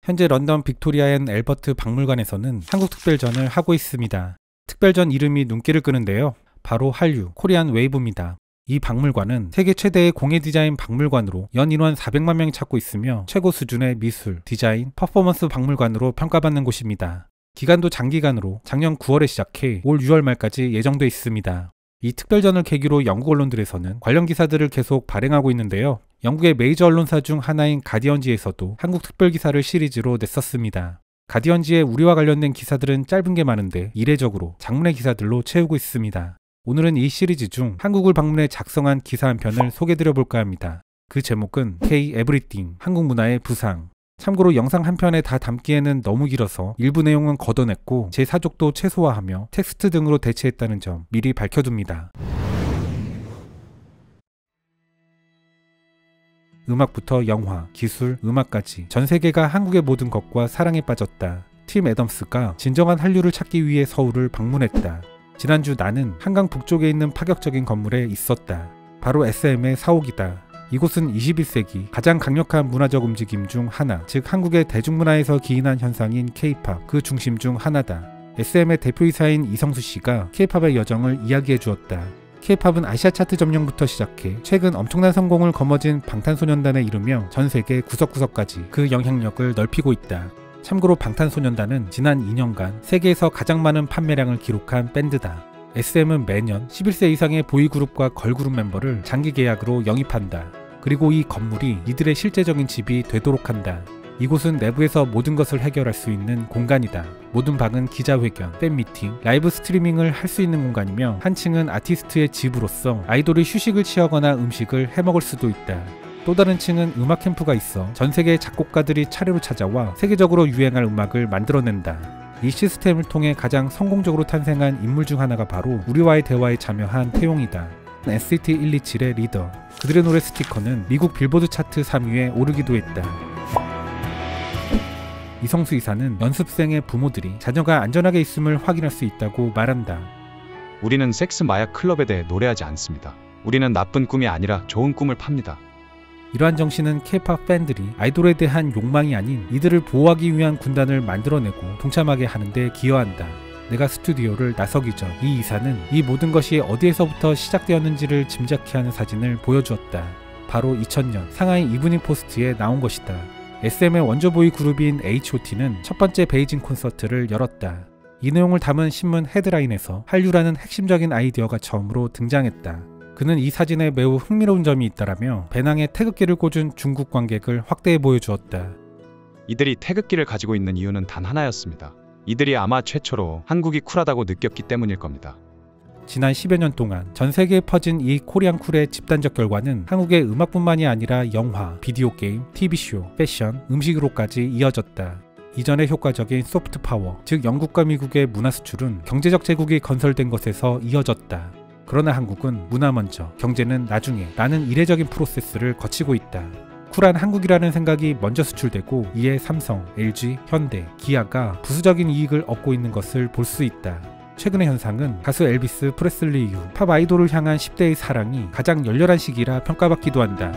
현재 런던 빅토리아 앤 앨버트 박물관에서는 한국 특별전을 하고 있습니다. 특별전 이름이 눈길을 끄는데요. 바로 한류, 코리안 웨이브입니다. 이 박물관은 세계 최대의 공예 디자인 박물관으로 연 인원 400만 명이 찾고 있으며 최고 수준의 미술, 디자인, 퍼포먼스 박물관으로 평가받는 곳입니다. 기간도 장기간으로 작년 9월에 시작해 올 6월 말까지 예정돼 있습니다. 이 특별전을 계기로 영국 언론들에서는 관련 기사들을 계속 발행하고 있는데요. 영국의 메이저 언론사 중 하나인 가디언지에서도 한국 특별 기사를 시리즈로 냈었습니다. 가디언지의 우리와 관련된 기사들은 짧은 게 많은데 이례적으로 장문의 기사들로 채우고 있습니다. 오늘은 이 시리즈 중 한국을 방문해 작성한 기사 한 편을 소개드려 볼까 합니다. 그 제목은 K Everything, 한국 문화의 부상. 참고로 영상 한 편에 다 담기에는 너무 길어서 일부 내용은 걷어냈고 제 사족도 최소화하며 텍스트 등으로 대체했다는 점 미리 밝혀둡니다. 음악부터 영화, 기술, 음악까지 전 세계가 한국의 모든 것과 사랑에 빠졌다. 팀 애덤스가 진정한 한류를 찾기 위해 서울을 방문했다. 지난주 나는 한강 북쪽에 있는 파격적인 건물에 있었다. 바로 SM의 사옥이다. 이곳은 21세기 가장 강력한 문화적 움직임 중 하나, 즉 한국의 대중문화에서 기인한 현상인 K-POP 그 중심 중 하나다. SM의 대표이사인 이성수 씨가 K-POP의 여정을 이야기해 주었다. K-POP은 아시아 차트 점령부터 시작해 최근 엄청난 성공을 거머쥔 방탄소년단에 이르며 전 세계 구석구석까지 그 영향력을 넓히고 있다. 참고로 방탄소년단은 지난 2년간 세계에서 가장 많은 판매량을 기록한 밴드다. SM은 매년 11세 이상의 보이그룹과 걸그룹 멤버를 장기 계약으로 영입한다. 그리고 이 건물이 이들의 실제적인 집이 되도록 한다. 이곳은 내부에서 모든 것을 해결할 수 있는 공간이다. 모든 방은 기자회견, 팬미팅, 라이브 스트리밍을 할 수 있는 공간이며 한 층은 아티스트의 집으로서 아이돌이 휴식을 취하거나 음식을 해먹을 수도 있다. 또 다른 층은 음악 캠프가 있어 전 세계의 작곡가들이 차례로 찾아와 세계적으로 유행할 음악을 만들어낸다. 이 시스템을 통해 가장 성공적으로 탄생한 인물 중 하나가 바로 우리와의 대화에 참여한 태용이다. NCT 127의 리더. 그들의 노래 스티커는 미국 빌보드 차트 3위에 오르기도 했다. 이성수 이사는 연습생의 부모들이 자녀가 안전하게 있음을 확인할 수 있다고 말한다. 우리는 섹스 마약 클럽에 대해 노래하지 않습니다. 우리는 나쁜 꿈이 아니라 좋은 꿈을 팝니다. 이러한 정신은 K-POP 팬들이 아이돌에 대한 욕망이 아닌 이들을 보호하기 위한 군단을 만들어내고 동참하게 하는데 기여한다. 내가 스튜디오를 나서기 전 이 이사는 이 모든 것이 어디에서부터 시작되었는지를 짐작케 하는 사진을 보여주었다. 바로 2000년 상하이 이브닝 포스트에 나온 것이다. SM의 원조 보이 그룹인 H.O.T는 첫 번째 베이징 콘서트를 열었다. 이 내용을 담은 신문 헤드라인에서 한류라는 핵심적인 아이디어가 처음으로 등장했다. 그는 이 사진에 매우 흥미로운 점이 있다라며 배낭에 태극기를 꽂은 중국 관객을 확대해 보여주었다. 이들이 태극기를 가지고 있는 이유는 단 하나였습니다. 이들이 아마 최초로 한국이 쿨하다고 느꼈기 때문일 겁니다. 지난 10여 년 동안 전 세계에 퍼진 이 코리안 쿨의 집단적 결과는 한국의 음악뿐만이 아니라 영화, 비디오 게임, TV쇼, 패션, 음식으로까지 이어졌다. 이전의 효과적인 소프트 파워, 즉 영국과 미국의 문화 수출은 경제적 제국이 건설된 것에서 이어졌다. 그러나 한국은 문화 먼저, 경제는 나중에 라는 이례적인 프로세스를 거치고 있다. 쿨한 한국이라는 생각이 먼저 수출되고 이에 삼성, LG, 현대, 기아가 부수적인 이익을 얻고 있는 것을 볼 수 있다. 최근의 현상은 가수 엘비스 프레슬리 이후 팝 아이돌을 향한 10대의 사랑이 가장 열렬한 시기라 평가받기도 한다.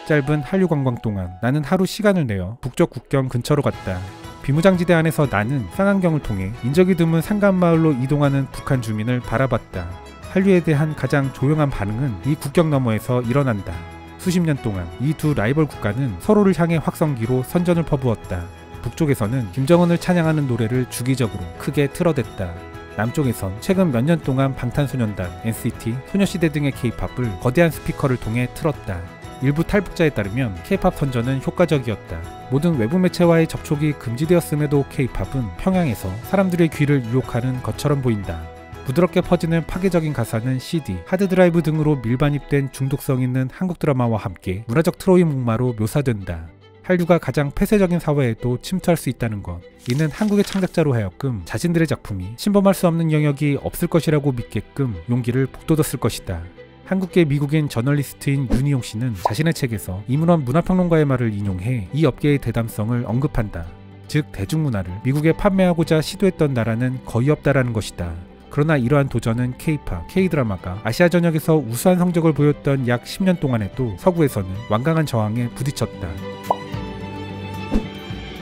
짧은 한류 관광 동안 나는 하루 시간을 내어 북쪽 국경 근처로 갔다. 비무장지대 안에서 나는 쌍안경을 통해 인적이 드문 산간마을로 이동하는 북한 주민을 바라봤다. 한류에 대한 가장 조용한 반응은 이 국경 너머에서 일어난다. 수십 년 동안 이 두 라이벌 국가는 서로를 향해 확성기로 선전을 퍼부었다. 북쪽에서는 김정은을 찬양하는 노래를 주기적으로 크게 틀어댔다. 남쪽에선 최근 몇 년 동안 방탄소년단, NCT, 소녀시대 등의 K-POP을 거대한 스피커를 통해 틀었다. 일부 탈북자에 따르면 K-POP 선전은 효과적이었다. 모든 외부 매체와의 접촉이 금지되었음에도 K-POP은 평양에서 사람들의 귀를 유혹하는 것처럼 보인다. 부드럽게 퍼지는 파괴적인 가사는 CD, 하드드라이브 등으로 밀반입된 중독성 있는 한국 드라마와 함께 문화적 트로이 목마로 묘사된다. 한류가 가장 폐쇄적인 사회에도 침투할 수 있다는 것. 이는 한국의 창작자로 하여금 자신들의 작품이 침범할 수 없는 영역이 없을 것이라고 믿게끔 용기를 북돋았을 것이다. 한국계 미국인 저널리스트인 윤희용 씨는 자신의 책에서 이문원 문화평론가의 말을 인용해 이 업계의 대담성을 언급한다. 즉 대중문화를 미국에 판매하고자 시도했던 나라는 거의 없다라는 것이다. 그러나 이러한 도전은 K-POP, K-드라마가 아시아 전역에서 우수한 성적을 보였던 약 10년 동안에도 서구에서는 완강한 저항에 부딪혔다.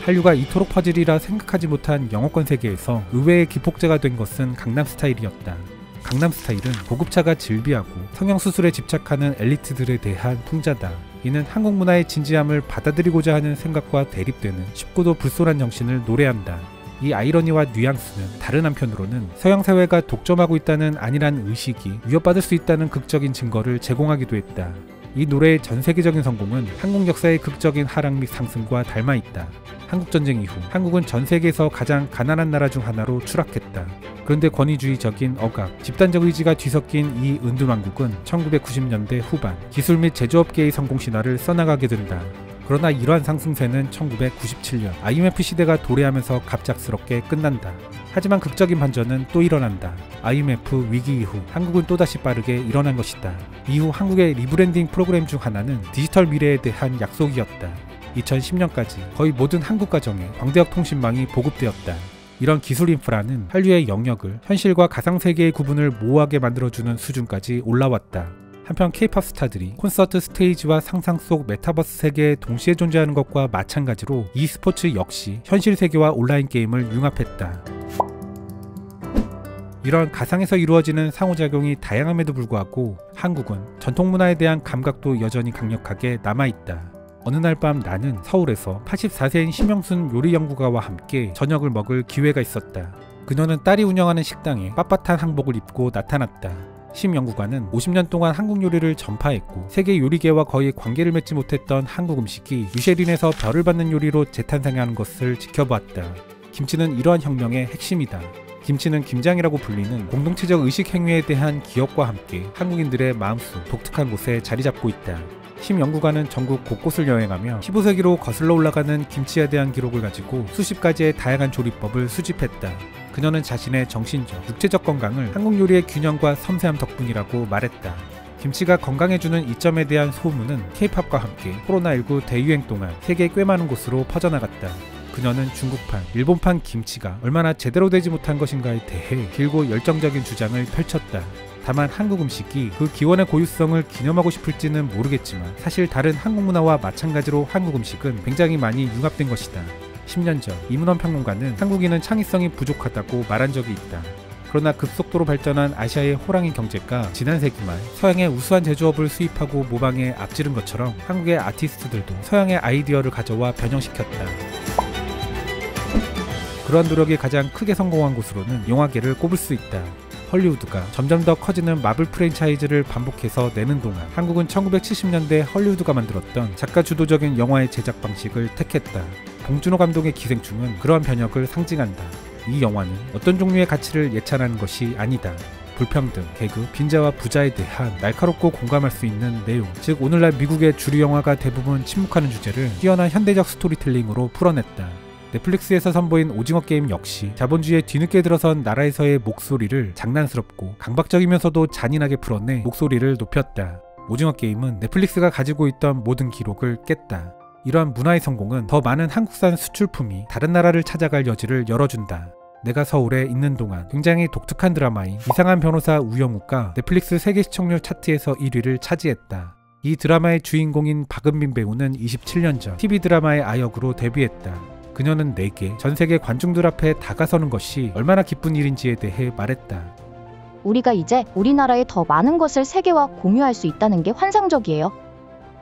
한류가 이토록 퍼지리라 생각하지 못한 영어권 세계에서 의외의 기폭제가 된 것은 강남스타일이었다. 강남스타일은 고급차가 즐비하고 성형수술에 집착하는 엘리트들에 대한 풍자다. 이는 한국 문화의 진지함을 받아들이고자 하는 생각과 대립되는 쉽고도 불손한 정신을 노래한다. 이 아이러니와 뉘앙스는 다른 한편으로는 서양 사회가 독점하고 있다는 안일한 의식이 위협받을 수 있다는 극적인 증거를 제공하기도 했다. 이 노래의 전 세계적인 성공은 한국 역사의 극적인 하락 및 상승과 닮아 있다. 한국전쟁 이후 한국은 전 세계에서 가장 가난한 나라 중 하나로 추락했다. 그런데 권위주의적인 억압, 집단적 의지가 뒤섞인 이 은둔왕국은 1990년대 후반 기술 및 제조업계의 성공 신화를 써나가게 된다. 그러나 이러한 상승세는 1997년 IMF 시대가 도래하면서 갑작스럽게 끝난다. 하지만 극적인 반전은 또 일어난다. IMF 위기 이후 한국은 또다시 빠르게 일어난 것이다. 이후 한국의 리브랜딩 프로그램 중 하나는 디지털 미래에 대한 약속이었다. 2010년까지 거의 모든 한국 가정에 광대역 통신망이 보급되었다. 이런 기술 인프라는 한류의 영역을 현실과 가상세계의 구분을 모호하게 만들어주는 수준까지 올라왔다. 한편 K-POP 스타들이 콘서트 스테이지와 상상 속 메타버스 세계에 동시에 존재하는 것과 마찬가지로 e스포츠 역시 현실 세계와 온라인 게임을 융합했다. 이런 가상에서 이루어지는 상호작용이 다양함에도 불구하고 한국은 전통 문화에 대한 감각도 여전히 강력하게 남아있다. 어느 날 밤 나는 서울에서 84세인 심영순 요리연구가와 함께 저녁을 먹을 기회가 있었다. 그녀는 딸이 운영하는 식당에 빳빳한 한복을 입고 나타났다. 심 연구관은 50년 동안 한국 요리를 전파했고 세계 요리계와 거의 관계를 맺지 못했던 한국 음식이 미쉐린에서 별을 받는 요리로 재탄생하는 것을 지켜보았다. 김치는 이러한 혁명의 핵심이다. 김치는 김장이라고 불리는 공동체적 의식 행위에 대한 기억과 함께 한국인들의 마음속 독특한 곳에 자리 잡고 있다. 심 연구관은 전국 곳곳을 여행하며 15세기로 거슬러 올라가는 김치에 대한 기록을 가지고 수십 가지의 다양한 조리법을 수집했다. 그녀는 자신의 정신적, 육체적 건강을 한국 요리의 균형과 섬세함 덕분이라고 말했다. 김치가 건강해주는 이점에 대한 소문은 K-POP과 함께 코로나19 대유행 동안 세계 꽤 많은 곳으로 퍼져나갔다. 그녀는 중국판, 일본판 김치가 얼마나 제대로 되지 못한 것인가에 대해 길고 열정적인 주장을 펼쳤다. 다만 한국 음식이 그 기원의 고유성을 기념하고 싶을지는 모르겠지만 사실 다른 한국 문화와 마찬가지로 한국 음식은 굉장히 많이 융합된 것이다. 10년 전 이문원 평론가는 한국인은 창의성이 부족하다고 말한 적이 있다. 그러나 급속도로 발전한 아시아의 호랑이 경제가 지난 세기 말 서양의 우수한 제조업을 수입하고 모방에 앞지른 것처럼 한국의 아티스트들도 서양의 아이디어를 가져와 변형시켰다. 그러한 노력이 가장 크게 성공한 곳으로는 영화계를 꼽을 수 있다. 헐리우드가 점점 더 커지는 마블 프랜차이즈를 반복해서 내는 동안 한국은 1970년대 헐리우드가 만들었던 작가 주도적인 영화의 제작 방식을 택했다. 봉준호 감독의 기생충은 그러한 변혁을 상징한다. 이 영화는 어떤 종류의 가치를 예찬하는 것이 아니다. 불평등, 개그, 빈자와 부자에 대한 날카롭고 공감할 수 있는 내용, 즉 오늘날 미국의 주류 영화가 대부분 침묵하는 주제를 뛰어난 현대적 스토리텔링으로 풀어냈다. 넷플릭스에서 선보인 오징어 게임 역시 자본주의에 뒤늦게 들어선 나라에서의 목소리를 장난스럽고 강박적이면서도 잔인하게 풀어내 목소리를 높였다. 오징어 게임은 넷플릭스가 가지고 있던 모든 기록을 깼다. 이러한 문화의 성공은 더 많은 한국산 수출품이 다른 나라를 찾아갈 여지를 열어준다. 내가 서울에 있는 동안 굉장히 독특한 드라마인 이상한 변호사 우영우가 넷플릭스 세계 시청률 차트에서 1위를 차지했다. 이 드라마의 주인공인 박은빈 배우는 27년 전 TV 드라마의 아역으로 데뷔했다. 그녀는 내게 전 세계 관중들 앞에 다가서는 것이 얼마나 기쁜 일인지에 대해 말했다. 우리가 이제 우리나라에 더 많은 것을 세계와 공유할 수 있다는 게 환상적이에요.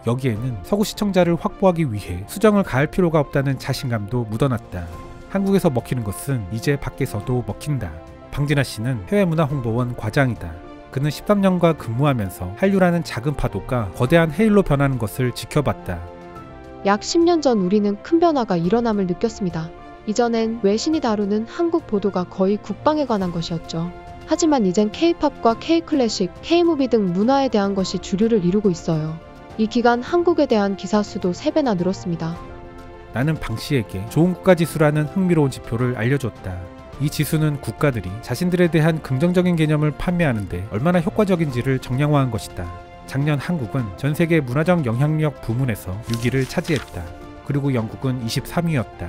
여기에는 서구 시청자를 확보하기 위해 수정을 가할 필요가 없다는 자신감도 묻어났다. 한국에서 먹히는 것은 이제 밖에서도 먹힌다. 방진아 씨는 해외문화 홍보원 과장이다. 그는 13년간 근무하면서 한류라는 작은 파도가 거대한 해일로 변하는 것을 지켜봤다. 약 10년 전 우리는 큰 변화가 일어남을 느꼈습니다. 이전엔 외신이 다루는 한국 보도가 거의 국방에 관한 것이었죠. 하지만 이젠 K-POP과 K-클래식, K-무비 등 문화에 대한 것이 주류를 이루고 있어요. 이 기간 한국에 대한 기사 수도 3배나 늘었습니다. 나는 방 씨에게 좋은 국가 지수라는 흥미로운 지표를 알려줬다. 이 지수는 국가들이 자신들에 대한 긍정적인 개념을 판매하는데 얼마나 효과적인지를 정량화한 것이다. 작년 한국은 전 세계 문화적 영향력 부문에서 6위를 차지했다. 그리고 영국은 23위였다.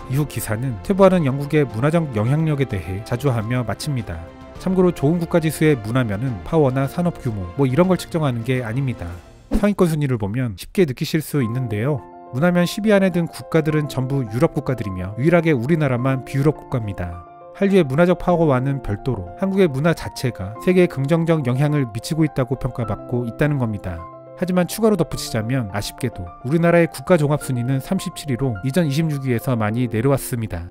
이후 기사는 퇴보하는 영국의 문화적 영향력에 대해 자주하며 마칩니다. 참고로 좋은 국가지수의 문화면은 파워나 산업 규모 이런 걸 측정하는 게 아닙니다. 상위권 순위를 보면 쉽게 느끼실 수 있는데요. 문화면 10위 안에 든 국가들은 전부 유럽 국가들이며 유일하게 우리나라만 비유럽 국가입니다. 한류의 문화적 파워와는 별도로 한국의 문화 자체가 세계에 긍정적 영향을 미치고 있다고 평가받고 있다는 겁니다. 하지만 추가로 덧붙이자면 아쉽게도 우리나라의 국가 종합 순위는 37위로 이전 26위에서 많이 내려왔습니다.